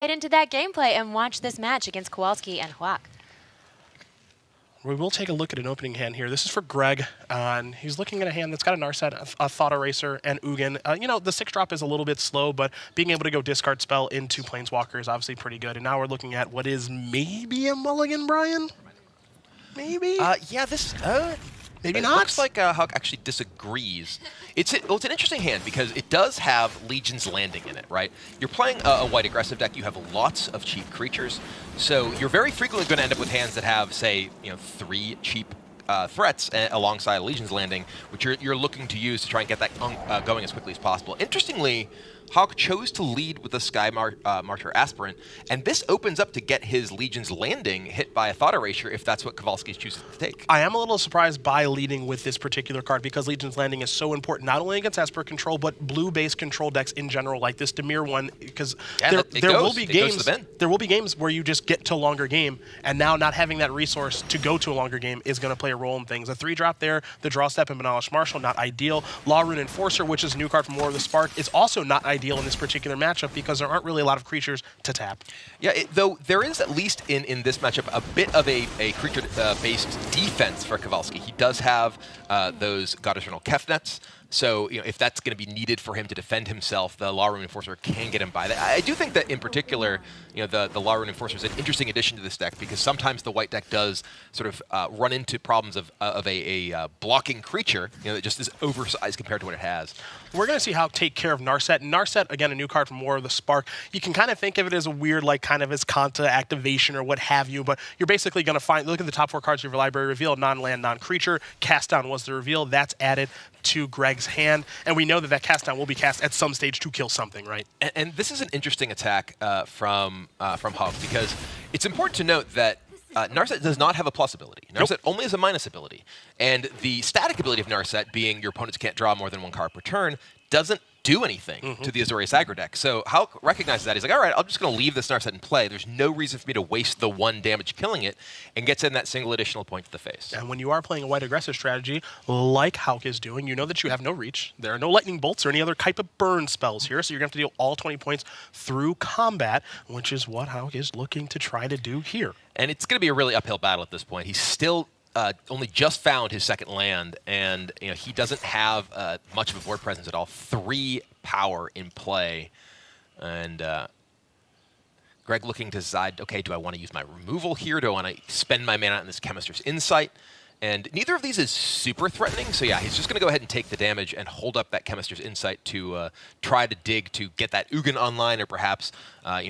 Get into that gameplay and watch this match against Kowalski and Hauck. We will take a look at an opening hand here. This is for Greg, and he's looking at a hand that's got a Narset, a Thought Eraser, and Ugin. You know, the 6-drop is a little bit slow, but being able to go discard spell into Planeswalker is obviously pretty good. And now we're looking at what is maybe a mulligan, Brian? Maybe? Yeah, this... maybe it not? Looks like Hauck actually disagrees. Well, it's an interesting hand because it does have Legion's Landing in it, right? You're playing a white aggressive deck. You have lots of cheap creatures, so you're very frequently going to end up with hands that have, say, 3 cheap threats alongside Legion's Landing, which you're looking to use to try and get that going as quickly as possible. Interestingly, Hauck chose to lead with the Sky Martyr Aspirant, and this opens up to get his Legion's Landing hit by a Thought Erasure if that's what Kowalski chooses to take. I am a little surprised by leading with this particular card because Legion's Landing is so important, not only against Esper control, but blue-based control decks in general, like this Dimir one, because there will be games where you just get to a longer game, and now not having that resource to go to a longer game is going to play a role in things. A 3-drop there, the Draw Step and Banalish Marshal, not ideal. Law Rune Enforcer, which is a new card from War of the Spark, is also not ideal in this particular matchup because there aren't really a lot of creatures to tap. Yeah, though there is at least in this matchup a bit of a creature-based defense for Kowalski. He does have those God Eternal Kefnets, so if that's going to be needed for him to defend himself, the Law Rune Enforcer can get him by that. I do think that in particular, the Law Rune Enforcer is an interesting addition to this deck because sometimes the white deck does sort of run into problems of a blocking creature that just is oversized compared to what it has. We're going to see Hauck take care of Narset. Narset, again, a new card from War of the Spark. You can kind of think of it as a weird, like, kind of as Kanta activation or what have you, but you're basically going to look at the top 4 cards of your library reveal, non-land, non-creature. Cast down was the reveal. That's added to Greg's hand, and we know that cast down will be cast at some stage to kill something, right? And this is an interesting attack from Hauck because it's important to note that Narset does not have a plus ability. Narset only has a minus ability. And the static ability of Narset, being your opponents can't draw more than 1 card per turn, doesn't do anything to the Azorius aggro deck. So Hauck recognizes that. He's like, all right, I'm just going to leave this Narset in play. There's no reason for me to waste the 1 damage killing it, and gets in that single additional point to the face. And when you are playing a white aggressive strategy, like Hauck is doing, you know that you have no reach. There are no lightning bolts or any other type of burn spells here, so you're going to have to deal all 20 points through combat, which is what Hauck is looking to try to do here. And it's going to be a really uphill battle at this point. He's still only just found his 2nd land, and he doesn't have much of a board presence at all. 3 power in play, and Greg looking to decide, okay, do I want to use my removal here? Do I want to spend my mana on this Chemist's Insight? And neither of these is super threatening, so yeah, he's just going to go ahead and take the damage and hold up that Chemist's Insight to try to dig to get that Ugin online, or perhaps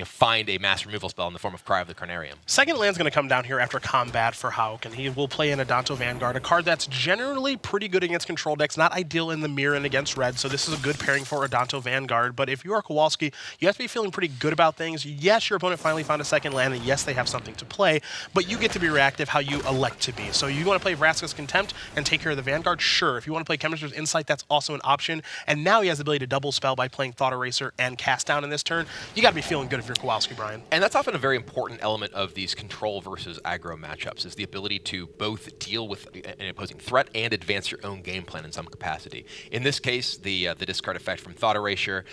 find a mass removal spell in the form of Cry of the Carnarium. 2nd land's going to come down here after combat for Hauck, and he will play an Adanto Vanguard, a card that's generally pretty good against control decks, not ideal in the mirror and against red, so this is a good pairing for Adanto Vanguard. But if you are Kowalski, you have to be feeling pretty good about things. Yes, your opponent finally found a 2nd land, and yes, they have something to play, but you get to be reactive how you elect to be. So you want to play Vraska's Contempt and take care of the Vanguard? Sure. If you want to play Chemist's Insight, that's also an option. And now he has the ability to double spell by playing Thought Eraser and Cast Down in this turn. You got to be feeling good if you're Kowalski, Brian. And that's often a very important element of these control versus aggro matchups, is the ability to both deal with an opposing threat and advance your own game plan in some capacity. In this case, the discard effect from Thought Erasure,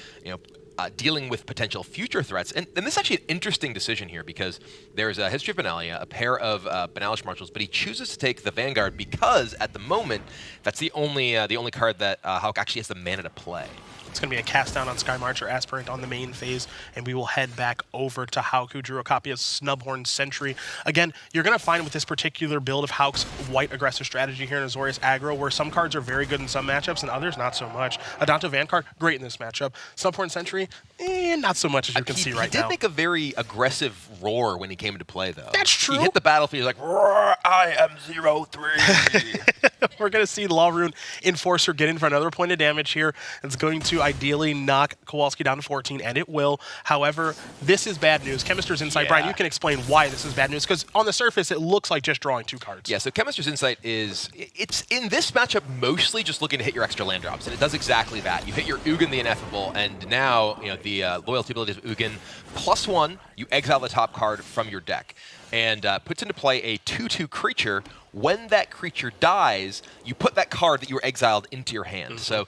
dealing with potential future threats. And this is actually an interesting decision here because there's a History of Benalia, a pair of Banalish Marshals, but he chooses to take the Vanguard because at the moment, that's the only card that Hauck actually has the mana to play. It's going to be a cast down on Sky Marcher Aspirant on the main phase, and we will head back over to Hauck, who drew a copy of Snubhorn Sentry. Again, you're going to find with this particular build of Hauck's white aggressive strategy here in Azorius aggro, where some cards are very good in some matchups and others not so much. Adanto Vanguard, great in this matchup. Snubhorn Sentry, not so much as you can see right now. He did make a very aggressive roar when he came into play, though. That's true. He hit the battlefield, like, roar, I am 0-3. We're going to see Law Rune Enforcer get in for another point of damage here. It's going to ideally knock Kowalski down to 14, and it will. However, this is bad news. Chemist's Insight, yeah. Brian, you can explain why this is bad news, because on the surface, it looks like just drawing 2 cards. Yeah, so Chemist's Insight it's in this matchup mostly just looking to hit your extra land drops, and it does exactly that. You hit your Ugin the Ineffable, and now, the loyalty abilities of Ugin, +1, you exile the top card from your deck, and puts into play a 2/2 creature. When that creature dies, you put that card that you were exiled into your hand. So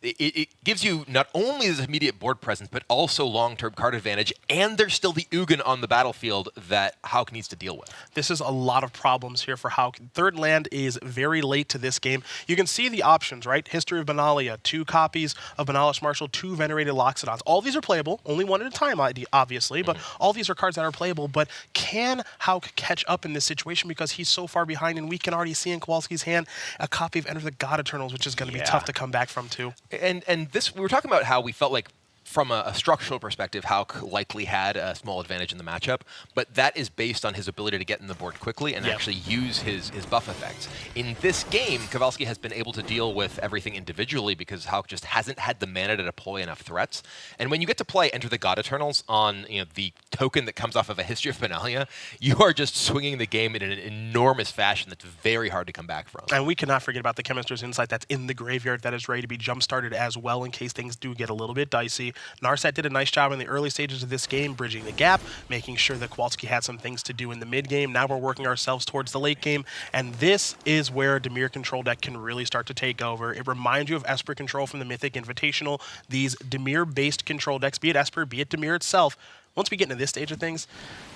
it gives you not only this immediate board presence, but also long-term card advantage, and there's still the Ugin on the battlefield that Hauck needs to deal with. This is a lot of problems here for Hauck. Third land is very late to this game. You can see the options, right? History of Benalia, 2 copies of Benalis Marshal, 2 Venerated Loxodons. All these are playable, only one at a time, obviously, but all these are cards that are playable. But can Hauck catch up in this situation because he's so far behind, and we can already see in Kowalski's hand a copy of Enter the God Eternals, which is going to be tough to come back from, too. And this, we were talking about how we felt like, from a structural perspective, Hauck likely had a small advantage in the matchup, but that is based on his ability to get in the board quickly and actually use his buff effects. In this game, Kowalski has been able to deal with everything individually because Hauck just hasn't had the mana to deploy enough threats. And when you get to play Enter the God Eternals on the token that comes off of a History of Benalia, you are just swinging the game in an enormous fashion that's very hard to come back from. And we cannot forget about the Chemist's Insight that's in the graveyard that is ready to be jump-started as well in case things do get a little bit dicey. Narset did a nice job in the early stages of this game, bridging the gap, making sure that Kowalski had some things to do in the mid-game. Now we're working ourselves towards the late game, and this is where Dimir control deck can really start to take over. It reminds you of Esper control from the Mythic Invitational. These Dimir-based control decks, be it Esper, be it Dimir itself, once we get into this stage of things,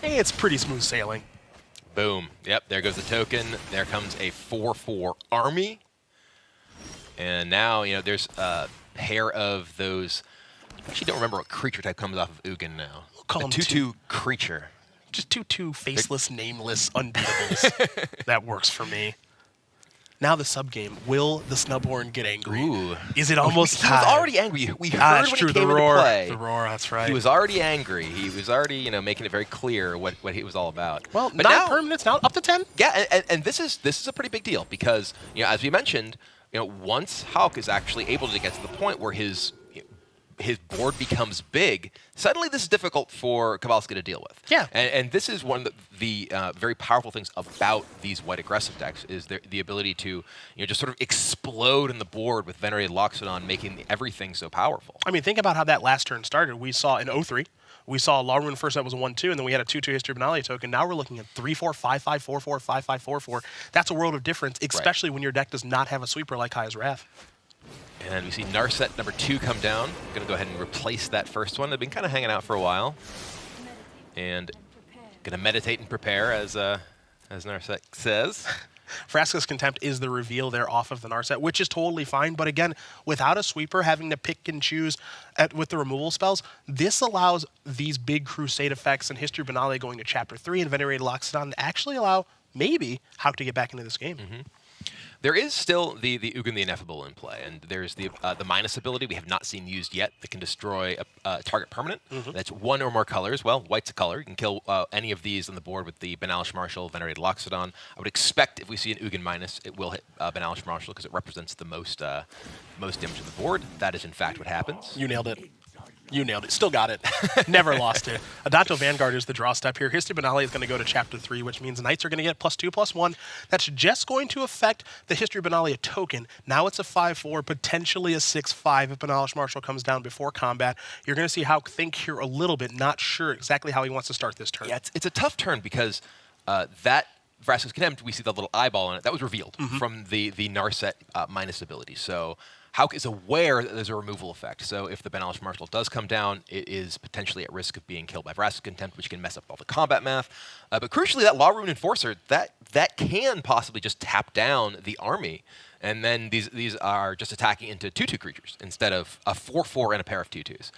it's pretty smooth sailing. Boom. Yep, there goes the token. There comes a 4/4 army. And now, there's a pair of those. I actually don't remember what creature type comes off of Ugin now. We'll call him 2/2 creature. Just 2/2 faceless, nameless, unbeatables. That works for me. Now the sub-game. Will the Snubhorn get angry? Ooh. Is it almost He time? was already angry. We heard That's when true. he came The into roar. play. The roar, that's right. He was already angry. He was already, making it very clear what he was all about. Well, but 9 now, permanents now, up to 10. Yeah, and this is a pretty big deal because, as we mentioned, once Hauck is actually able to get to the point where his board becomes big, suddenly this is difficult for Kowalski to deal with. Yeah. And this is one of the very powerful things about these white aggressive decks is the ability to just sort of explode in the board with Venerated Loxodon, making everything so powerful. I mean, think about how that last turn started. We saw in 03, we saw Lawrune first that was a 1/2, and then we had a 2/2 History of Benalia token. Now we're looking at 3/4, 5/5, 4/4, 5/5, 4/4. That's a world of difference, especially when your deck does not have a sweeper like Kaya's Wrath. And we see Narset number 2 come down. Going to go ahead and replace that first one. They've been kind of hanging out for a while. And going to meditate and prepare, as Narset says. Vraska's Contempt is the reveal there off of the Narset, which is totally fine. But again, without a sweeper having to pick and choose with the removal spells, this allows these big Crusade effects and History of Benalia going to Chapter 3 and Venerated Loxodon to actually allow maybe Hauck to get back into this game. There is still the Ugin the Ineffable in play, and there's the minus ability we have not seen used yet that can destroy a target permanent. That's 1 or more colors. Well, white's a color. You can kill any of these on the board with the Benalis Marshal, Venerated Loxodon. I would expect if we see an Ugin minus, it will hit Benalis Marshal because it represents the most damage on the board. That is, in fact, what happens. You nailed it. You nailed it. Still got it. Never lost it. Adato Vanguard is the draw step here. History of Benalia is going to go to Chapter 3, which means Knights are going to get +2/+1. That's just going to affect the History of Benalia token. Now it's a 5/4, potentially a 6/5 if Benalis Marshal comes down before combat. You're going to see Hauck think here a little bit, not sure exactly how he wants to start this turn. Yeah, it's a tough turn because that Vraska's Contempt, we see the little eyeball on it. That was revealed from the Narset minus ability. So Hauck is aware that there's a removal effect. So if the Benalis Marshal does come down, it is potentially at risk of being killed by Vraska's Contempt, which can mess up all the combat math. But crucially, that Lawrune Enforcer, that can possibly just tap down the army. And then these are just attacking into 2/2 creatures instead of a 4/4 and a pair of 2/2s.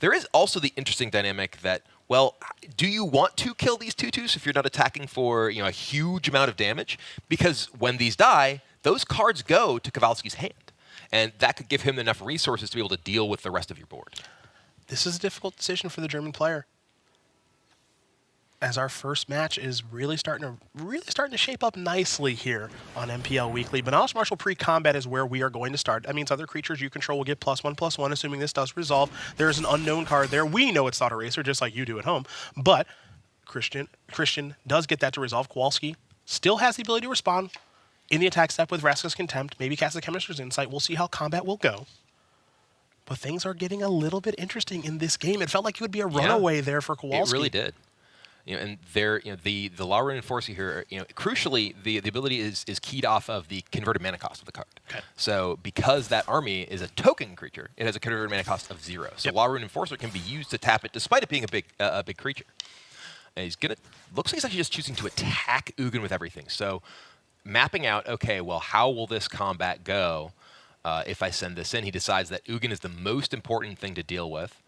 There is also the interesting dynamic that, well, do you want to kill these 2/2s if you're not attacking for a huge amount of damage? Because when these die, those cards go to Kowalski's hand. And that could give him enough resources to be able to deal with the rest of your board. This is a difficult decision for the German player, as our first match is really starting to shape up nicely here on MPL Weekly. Benalis Marshal pre-combat is where we are going to start. That means other creatures you control will get +1/+1, assuming this does resolve. There is an unknown card there. We know it's Thought Eraser, just like you do at home. But Christian does get that to resolve. Kowalski still has the ability to respond in the attack step with Vraska's Contempt, maybe cast the Chemist's Insight. We'll see how combat will go. But things are getting a little bit interesting in this game. It felt like it would be a runaway there for Kowalski. It really did. And the Laurel Enforcer here, crucially, the ability is keyed off of the converted mana cost of the card. Okay. So because that army is a token creature, it has a converted mana cost of 0. So Laurel Enforcer can be used to tap it, despite it being a big creature. And looks like he's actually just choosing to attack Ugin with everything. So mapping out, okay, well, how will this combat go if I send this in? He decides that Ugin is the most important thing to deal with.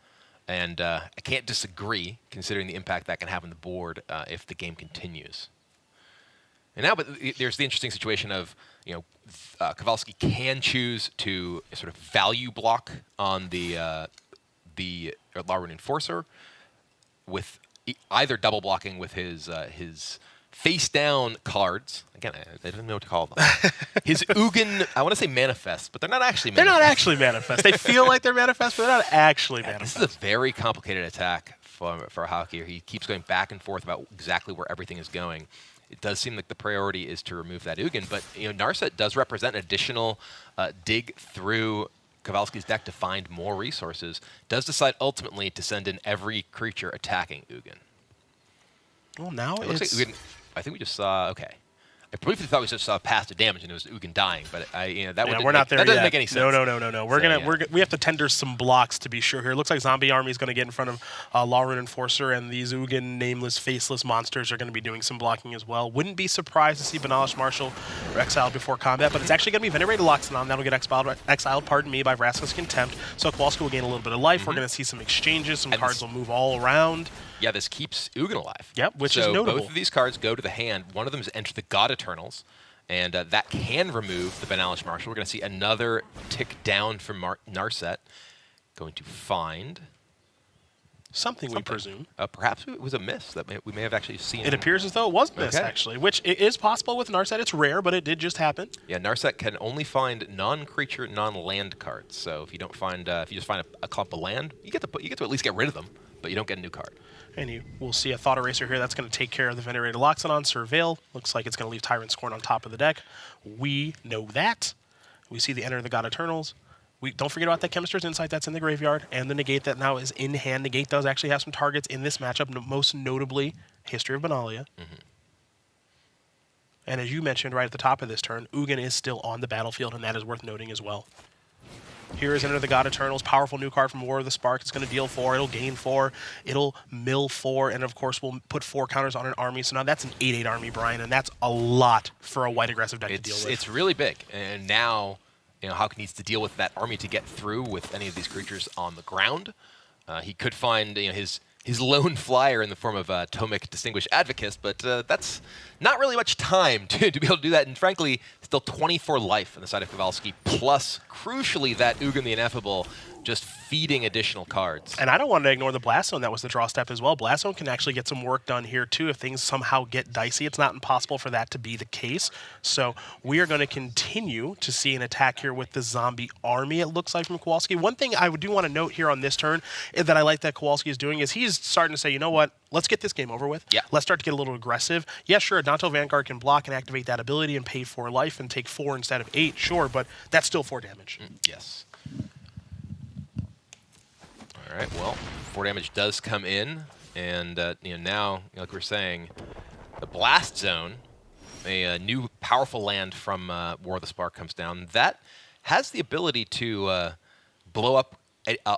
And I can't disagree, considering the impact that can have on the board if the game continues. And now, but there's the interesting situation of, Kowalski can choose to sort of value block on the Laurel Enforcer, with either double blocking with his face down cards. Again, I don't know what to call them. His Ugin, I want to say manifest, but they're not actually manifest. They're not actually manifest. They feel like they're manifest, but they're not actually manifest. This is a very complicated attack for Hauck here. He keeps going back and forth about exactly where everything is going. It does seem like the priority is to remove that Ugin, but Narset does represent an additional dig through Kowalski's deck to find more resources. Does decide ultimately to send in every creature attacking Ugin. Well, now It looks like Ugin, I think we just saw. Okay, I briefly thought we just saw passive damage and it was Ugin dying, but we're not there that doesn't yet. make any sense. No. We have to tender some blocks to be sure here. It looks like Zombie Army is going to get in front of Laurel Enforcer, and these Ugin nameless, faceless monsters are going to be doing some blocking as well. Wouldn't be surprised to see Banalish Marshal exiled before combat, but it's actually going to be Venerated Loxodon that'll get exiled by Vraska's Contempt. So Kowalski will gain a little bit of life. We're going to see some exchanges. Some cards will move all around. Yeah, this keeps Ugin alive. Yep, which is notable. Both of these cards go to the hand. One of them is Enter the God Eternals, and that can remove the Banalish Marshal. We're going to see another tick down from Narset. Going to find something, we presume. Perhaps it was a miss that we may have actually seen. It appears as though it was a miss, actually, which is possible with Narset. It's rare, but it did just happen. Yeah, Narset can only find non-creature, non-land cards. So if you don't find, if you just find a clump of land, you get to at least get rid of them, but you don't get a new card. And you will see a Thought Eraser here. That's going to take care of the Venerated Loxodon. Surveil. Looks like it's going to leave Tyrant Scorn on top of the deck. We know that. We see the Enter the God Eternals. We don't forget about that Chemist's Insight that's in the graveyard, and the Negate that now is in hand. Negate does actually have some targets in this matchup, most notably History of Benalia. And as you mentioned right at the top of this turn, Ugin is still on the battlefield, and that is worth noting as well. Here is Enter the God Eternals, powerful new card from War of the Spark. It's going to deal 4, it'll gain 4, it'll mill 4, and of course we'll put 4 counters on an army. So now that's an 8/8 army, Brian, and that's a lot for a white aggressive deck to deal with. It's really big, and now Hauck needs to deal with that army to get through with any of these creatures on the ground. He could find his lone flyer in the form of Tomic Distinguished Advocate, but that's not really much time to be able to do that. And frankly, still 24 life on the side of Kowalski, plus, crucially, that Ugin the Ineffable just feeding additional cards. And I don't want to ignore the Blast Zone that was the draw step as well. Blast Zone can actually get some work done here, too, if things somehow get dicey. It's not impossible for that to be the case. So we are going to continue to see an attack here with the Zombie Army, it looks like, from Kowalski. One thing I do want to note here on this turn that I like that Kowalski is doing is he's starting to say, you know what, let's get this game over with. Yeah. Let's start to get a little aggressive. Yeah, sure, Adanto Vanguard can block and activate that ability and pay 4 life and take 4 instead of 8, sure, but that's still 4 damage. Yes. All right, well, 4 damage does come in, and now, like we were saying, the Blast Zone, a new powerful land from War of the Spark comes down. That has the ability to blow up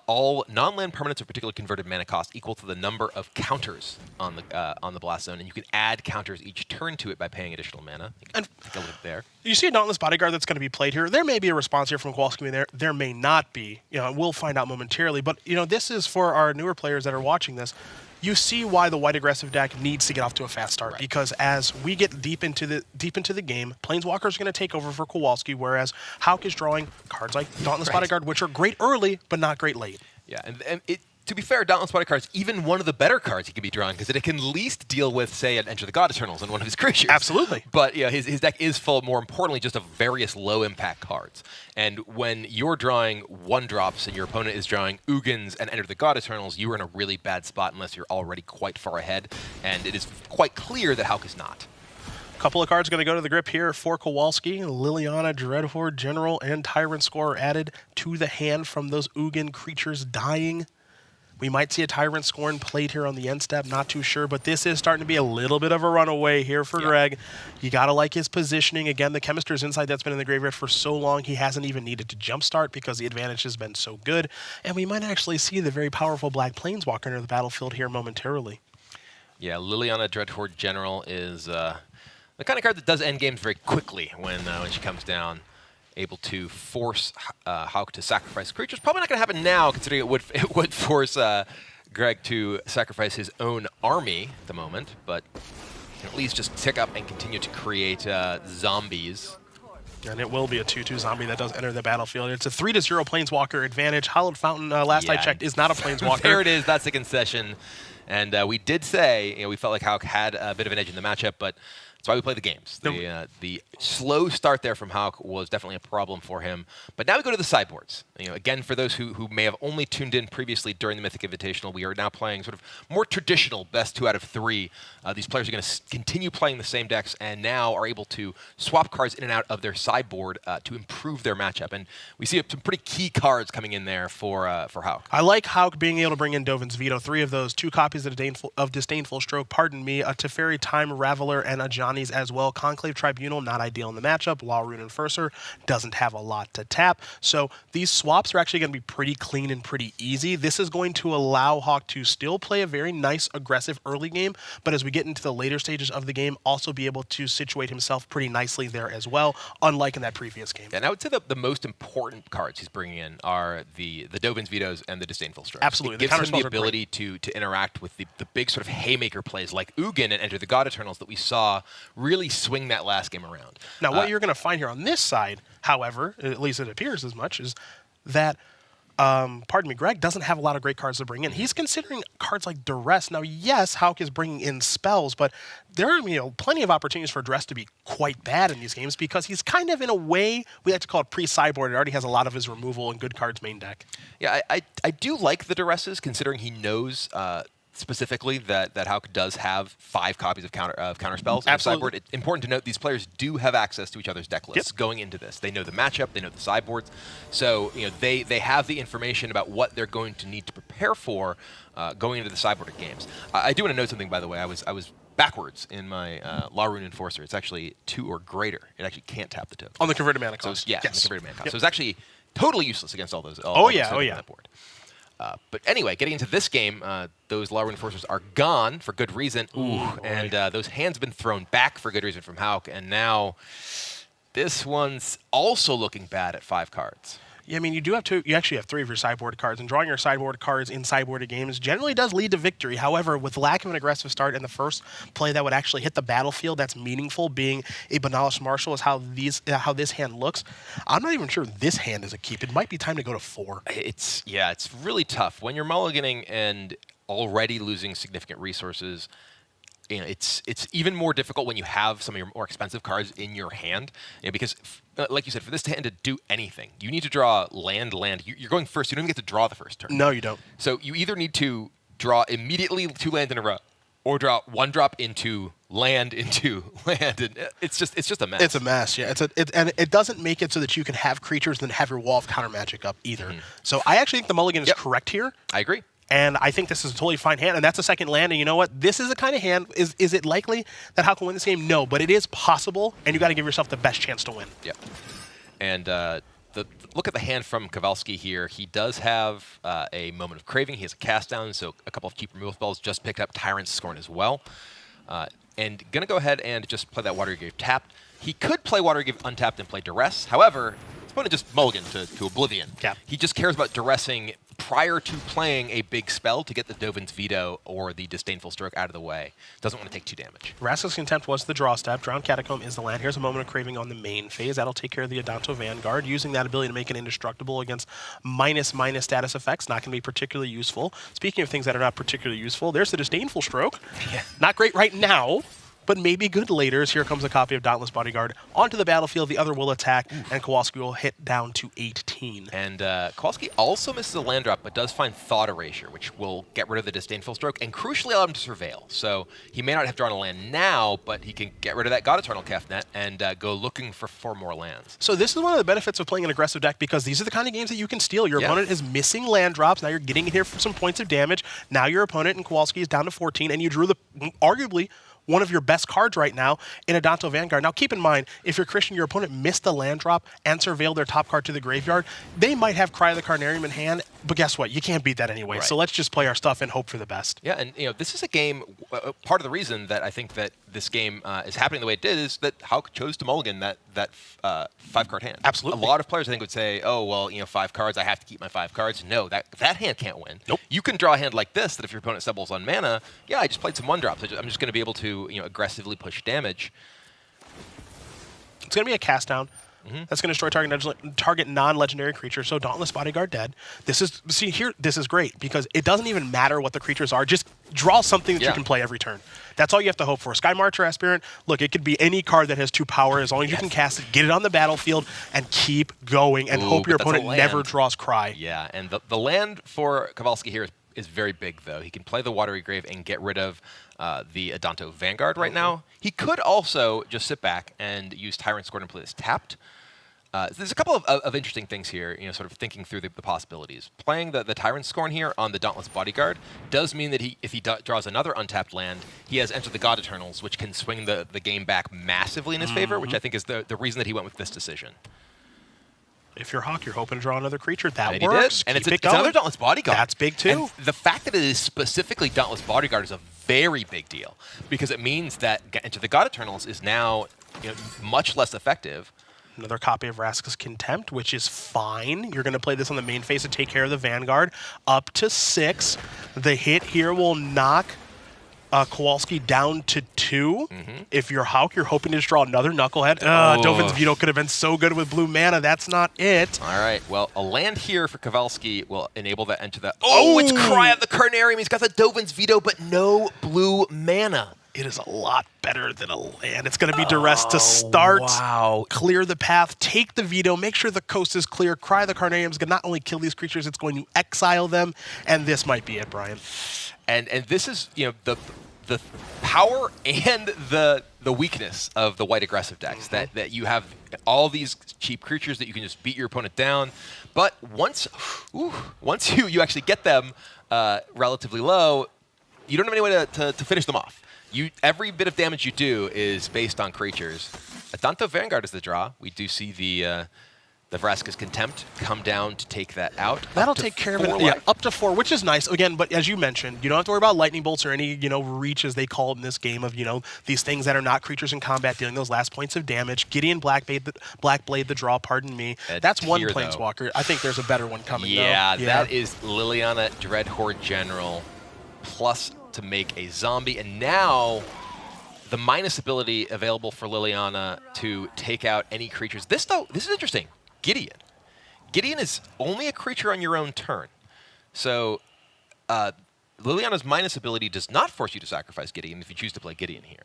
all non-land permanents of particular converted mana cost equal to the number of counters on the Blast Zone, and you can add counters each turn to it by paying additional mana. You can take a look there. You see a Dauntless Bodyguard that's going to be played here. There may be a response here from Kowalski. There may not be. We'll find out momentarily. But this is for our newer players that are watching this. You see why the white aggressive deck needs to get off to a fast start, because as we get deep into the game, Planeswalker is going to take over for Kowalski, whereas Hauck is drawing cards like Dauntless Bodyguard, which are great early but not great late. Yeah, and to be fair, Dauntless Bodyguard is even one of the better cards he could be drawing, because it can at least deal with, say, an Enter the God Eternals on one of his creatures. Absolutely. But his deck is full, more importantly, just of various low-impact cards. And when you're drawing 1-drops and your opponent is drawing Ugins and Enter the God Eternals, you are in a really bad spot unless you're already quite far ahead. And it is quite clear that Hauck is not. A couple of cards going to go to the grip here for Kowalski. Liliana, Dreadhorde General, and Tyrant Score added to the hand from those Ugin creatures dying. We might see a Tyrant Scorn played here on the end step, not too sure, but this is starting to be a little bit of a runaway here for Greg. You got to like his positioning. Again, the Chemister's Insight that's been in the graveyard for so long, he hasn't even needed to jumpstart because the advantage has been so good. And we might actually see the very powerful Black Planeswalker enter the battlefield here momentarily. Yeah, Liliana Dreadhorde General is the kind of card that does end games very quickly when she comes down, able to force Hauck to sacrifice creatures. Probably not going to happen now, considering it would force Greg to sacrifice his own army at the moment, but can at least just tick up and continue to create zombies. And it will be a 2/2 zombie that does enter the battlefield. It's a 3-0 Planeswalker advantage. Hallowed Fountain, last I checked, is not a Planeswalker. There it is. That's a concession. And we did say, we felt like Hauck had a bit of an edge in the matchup, but that's why we play the games. The slow start there from Hauck was definitely a problem for him. But now we go to the sideboards. Again, for those who may have only tuned in previously during the Mythic Invitational, we are now playing sort of more traditional best 2 out of 3. These players are going to continue playing the same decks and now are able to swap cards in and out of their sideboard to improve their matchup. And we see some pretty key cards coming in there for Hauck. I like Hauck being able to bring in Dovin's Veto. 3 of those, 2 copies of Disdainful Stroke, pardon me, a Teferi Time Raveler, and a Johnny's as well. Conclave Tribunal, not ideal in the matchup. Law Rune Enforcer doesn't have a lot to tap. So these swaps are actually going to be pretty clean and pretty easy. This is going to allow Hauck to still play a very nice, aggressive early game, but as we get into the later stages of the game, also be able to situate himself pretty nicely there as well, unlike in that previous game. And I would say the most important cards he's bringing in are the Dovin's Vetoes and the Disdainful Strokes. Absolutely. It gives him the ability to interact with the big sort of haymaker plays like Ugin and Enter the God Eternals that we saw really swing that last game around. Now, what you're going to find here on this side, however, at least it appears as much, is that pardon me, Greg doesn't have a lot of great cards to bring in. He's considering cards like Duress. Now, yes, Hauck is bringing in spells, but there are plenty of opportunities for Duress to be quite bad in these games because he's kind of, in a way, we like to call it pre-sideboard. It already has a lot of his removal and good cards main deck. Yeah, I do like the Duresses, considering he knows specifically that Hauck does have 5 copies of counter spells in the sideboard. It's important to note these players do have access to each other's deck lists going into this. They know the matchup, they know the sideboards, so they have the information about what they're going to need to prepare for going into the sideboard games. I do want to note something, by the way. I was backwards in my Law Rune Enforcer. It's actually 2 or greater. It actually can't tap the token. On the converted mana cost. So, on the converted mana cost. So it's actually totally useless against all those. On that board. But anyway, getting into this game, those Law Rune Enforcers are gone for good reason. And those hands have been thrown back for good reason from Hauck. And now this one's also looking bad at 5 cards. Yeah, I mean, you actually have 3 of your sideboard cards, and drawing your sideboard cards in sideboarded games generally does lead to victory. However, with lack of an aggressive start in the first play that would actually hit the battlefield that's meaningful, being a Benalis Marshal is how this hand looks. I'm not even sure this hand is a keep. It might be time to go to 4. It's really tough. When you're mulliganing and already losing significant resources, it's even more difficult when you have some of your more expensive cards in your hand, because, like you said, for this hand to do anything, you need to draw land. You're going first. You don't even get to draw the first turn. No, you don't. So you either need to draw immediately 2 lands in a row, or draw 1 drop into land. And it's just a mess. It's a mess, yeah. And it doesn't make it so that you can have creatures and then have your wall of counter magic up either. So I actually think the mulligan is correct here. I agree. And I think this is a totally fine hand, and that's a second land. And you know what? This is the kind of hand. Is it likely that Hauck will win this game? No, but it is possible, and you got to give yourself the best chance to win. Yep. And look at the hand from Kowalski here. He does have a Moment of Craving. He has a cast down, so a couple of cheap removal spells. Just picked up Tyrant's Scorn as well. And gonna go ahead and just play that Watery Grave tapped. He could play Watery Grave untapped and play Duress. However, his opponent just mulligan to Oblivion. Yeah. He just cares about Duressing prior to playing a big spell to get the Dovin's Veto or the Disdainful Stroke out of the way. Doesn't want to take 2 damage. Vraska's Contempt was the draw step. Drowned Catacomb is the land. Here's a Moment of Craving on the main phase. That'll take care of the Adanto Vanguard. Using that ability to make it indestructible against minus status effects. Not going to be particularly useful. Speaking of things that are not particularly useful, there's the Disdainful Stroke. Not great right now, but maybe good laters. Here comes a copy of Dauntless Bodyguard onto the battlefield. The other will attack, and Kowalski will hit down to 18. And Kowalski also misses a land drop, but does find Thought Erasure, which will get rid of the Disdainful Stroke and crucially allow him to surveil. So he may not have drawn a land now, but he can get rid of that God Eternal Kefnet and go looking for 4 more lands. So this is one of the benefits of playing an aggressive deck, because these are the kind of games that you can steal. Your opponent is missing land drops. Now you're getting in here for some points of damage. Now your opponent in Kowalski is down to 14, and you drew the arguably one of your best cards right now in Adanto Vanguard. Now keep in mind, if you're Christian, your opponent missed the land drop and surveilled their top card to the graveyard. They might have Cry of the Carnarium in hand, but guess what? You can't beat that anyway. Right. So let's just play our stuff and hope for the best. Yeah, and this is a game, part of the reason that I think that this game is happening the way it did is that Hauck chose to mulligan that 5-card hand. Absolutely. A lot of players, I think, would say, oh, well, 5 cards, I have to keep my 5 cards. No, that hand can't win. Nope. You can draw a hand like this that if your opponent doubles on mana, yeah, I just played some 1-drops. I'm just going to be able to aggressively push damage. It's going to be a cast down. That's going to destroy target non-legendary creature. So Dauntless Bodyguard dead. This is great because it doesn't even matter what the creatures are. Just draw something that you can play every turn. That's all you have to hope for. Sky Marcher Aspirant, look, it could be any card that has 2 power as long as you can cast it, get it on the battlefield, and keep going and hope your opponent never draws Cry. Yeah, and the land for Kowalski here is very big, though. He can play the Watery Grave and get rid of the Adanto Vanguard right now. He could also just sit back and use Tyrant Scorn and play this tapped. There's a couple of interesting things here, sort of thinking through the possibilities. Playing the Tyrant Scorn here on the Dauntless Bodyguard does mean that if he draws another untapped land, he has Enter the God Eternals, which can swing the game back massively in his favor, which I think is the reason that he went with this decision. If you're Hauck, you're hoping to draw another creature. That and works. And it's another Dauntless Bodyguard. That's big, too. And the fact that it is specifically Dauntless Bodyguard is a very big deal because it means that Enter the God Eternals is now much less effective. Another copy of Vraska's Contempt, which is fine. You're going to play this on the main phase to take care of the Vanguard. Up to 6. The hit here will knock Kowalski down to 2. If you're Hauck, you're hoping to just draw another Knucklehead. Dovin's Veto could have been so good with blue mana. That's not it. All right. Well, a land here for Kowalski will enable that into the... it's Cry of the Carnarium. He's got the Dovin's Veto, but no blue mana. It is a lot better than a land. It's going to be duress to start. Wow. Clear the path, take the veto, make sure the coast is clear. Cry the Carnarium is going to not only kill these creatures, it's going to exile them. And this might be it, Brian. And this is, the power and the weakness of the white aggressive decks, that you have all these cheap creatures that you can just beat your opponent down. But once you actually get them relatively low, you don't have any way to finish them off. Every bit of damage you do is based on creatures. Adanto Vanguard is the draw. We do see the Vraska's Contempt come down to take that out. That'll take care of it. Yeah, up to 4, which is nice. Again, but as you mentioned, you don't have to worry about lightning bolts or any, reach, as they call it in this game, of, these things that are not creatures in combat dealing those last points of damage. Gideon Blackblade the draw, pardon me. That's one Planeswalker. I think there's a better one coming, though. Yeah, that is Liliana Dreadhorde General plus to make a zombie, and now the minus ability available for Liliana to take out any creatures. This is interesting. Gideon is only a creature on your own turn. So Liliana's minus ability does not force you to sacrifice Gideon if you choose to play Gideon here.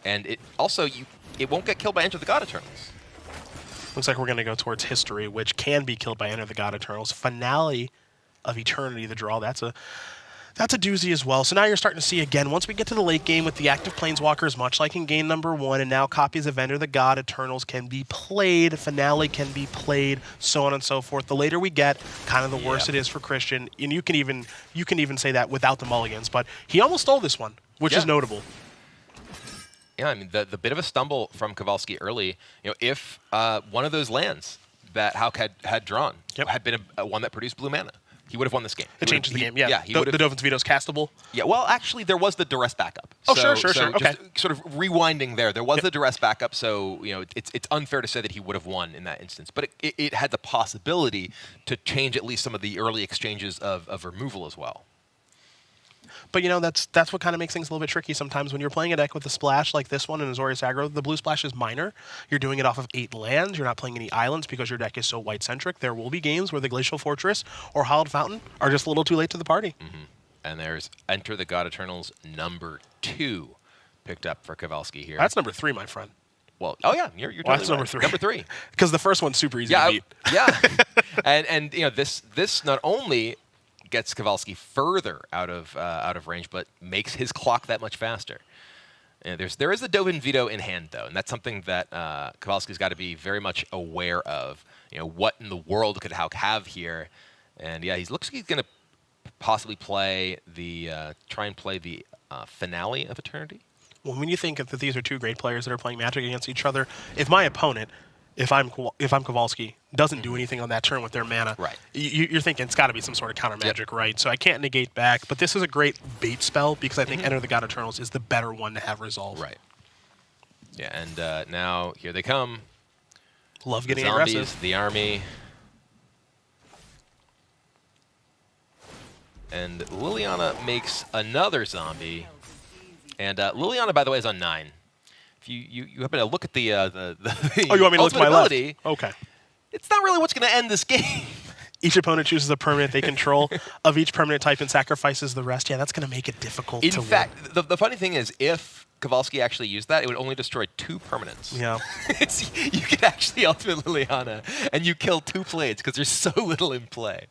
And it also, it won't get killed by Enter the God Eternals. Looks like we're going to go towards History, which can be killed by Enter the God Eternals. Finale of Eternity, the draw. That's a doozy as well. So now you're starting to see, again, once we get to the late game with the active Planeswalkers, much like in game number 1, and now copies of Enter the God Eternals can be played, Finale can be played, so on and so forth. The later we get, kind of the worse it is for Christian. And you can even say that without the mulligans, but he almost stole this one, which is notable. Yeah, I mean, the bit of a stumble from Kowalski early, if one of those lands that Hauck had drawn had been a one that produced blue mana, he would have won this game. It changes the game, yeah. The Dovin's Veto is castable? Yeah, well, actually, there was the duress backup. Oh, sure. Okay. Just sort of rewinding there. There was the duress backup, so it's unfair to say that he would have won in that instance. But it had the possibility to change at least some of the early exchanges of removal as well. But that's what kind of makes things a little bit tricky sometimes when you're playing a deck with a splash like this one in Azorius Aggro. The blue splash is minor. You're doing it off of 8 lands. You're not playing any islands because your deck is so white-centric. There will be games where the Glacial Fortress or Hallowed Fountain are just a little too late to the party. And there's Enter the God Eternals number 2. picked up for Kowalski here. That's number 3, my friend. Well, oh yeah, you're Well, totally that's right. number 3. Number 3. Because the first one's super easy Yeah, to beat. yeah. and you know this not only gets Kowalski further out of range, but makes his clock that much faster. And there is a Dovin veto in hand though, and that's something that Kowalski's got to be very much aware of. You know, what in the world could Hauck have here? And yeah, looks like he's going to possibly play try and play the finale of Eternity. Well, when you think that these are 2 great players that are playing Magic against each other, if my opponent, if I'm Kowalski, doesn't do anything on that turn with their mana, right? You're thinking it's got to be some sort of counter magic, right? So I can't negate back, but this is a great bait spell because I think Enter the God Eternals is the better one to have resolve. Right. Yeah, and now here they come. Love getting Zombies, aggressive. the army. And Liliana makes another zombie. And Liliana, by the way, is on 9. If you happen to look at the Oh, you want me to look to my left? ability, Okay. it's not really what's going to end this game. Each opponent chooses a permanent they control of each permanent type and sacrifices the rest. Yeah, that's going to make it difficult to In fact, the funny thing is, if Kowalski actually used that, it would only destroy 2 permanents. Yeah. You could actually ultimate Liliana, and you kill 2 blades because there's so little in play.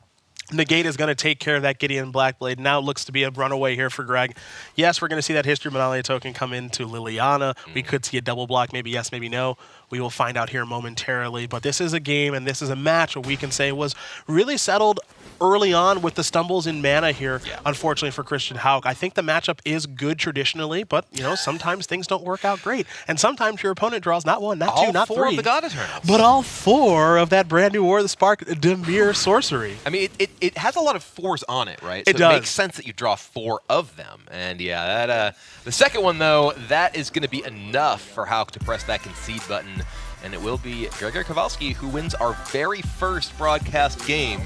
Negate is going to take care of that Gideon Blackblade. Now it looks to be a runaway here for Greg. Yes, we're going to see that History Medallia token come into Liliana. We could see a double block, maybe yes, maybe no. We will find out here momentarily. But this is a game and this is a match what we can say was really settled early on with the stumbles in mana here, unfortunately for Christian Hauck. I think the matchup is good traditionally, but you know, sometimes things don't work out great. And sometimes your opponent draws not 1, not 2, not 3. All 4 of the God Eternals. But all 4 of that brand new War of the Spark Dimir sorcery. I mean, it has a lot of 4s on it, right? It so does. It makes sense that you draw 4 of them. And yeah, that the second one, though, that is going to be enough for Hauck to press that concede button. And it will be Grzegorz Kowalski who wins our very first broadcast game